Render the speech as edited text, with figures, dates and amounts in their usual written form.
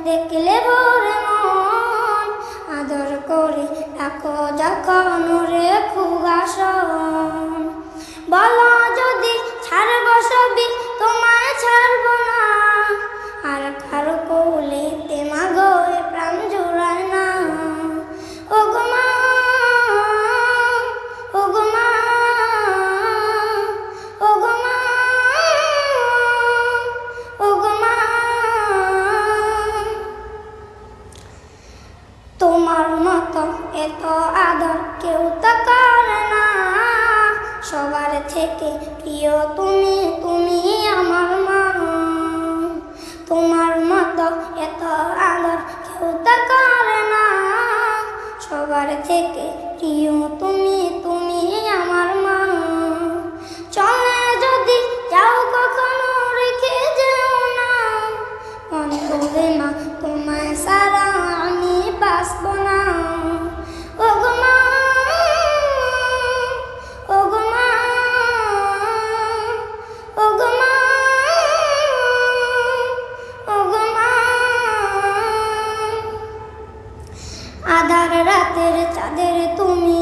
দেখলে ভরে মন, আদর করে রাখো যখন রে খুগাসন। বলো যদি ছাড়ব সবই তোমায় ছাড়ব না, আর কারো কোলেতে মাগো এ প্রাণ জোড়ায় না। ও গো মা, ও গো মা, ও গো মা, ও গো মা। তোমার মতো এত আদর কেউ তো করে না, সবার থেকে প্রিয় তুমি, তুমি আমার মা। তোমার মতো এত আদর কেউ তো করে না, সবার থেকে প্রিয় তুমি, তুমি আমার মা। চলে যদি যাও কখনো রেখে যেও না, মন বলে না তোমায় সারা আমি বাঁচব না। ও গো মা, ও গো মা, ও গো মা, ও গো মা। আধার রাতের চাঁদের তুমি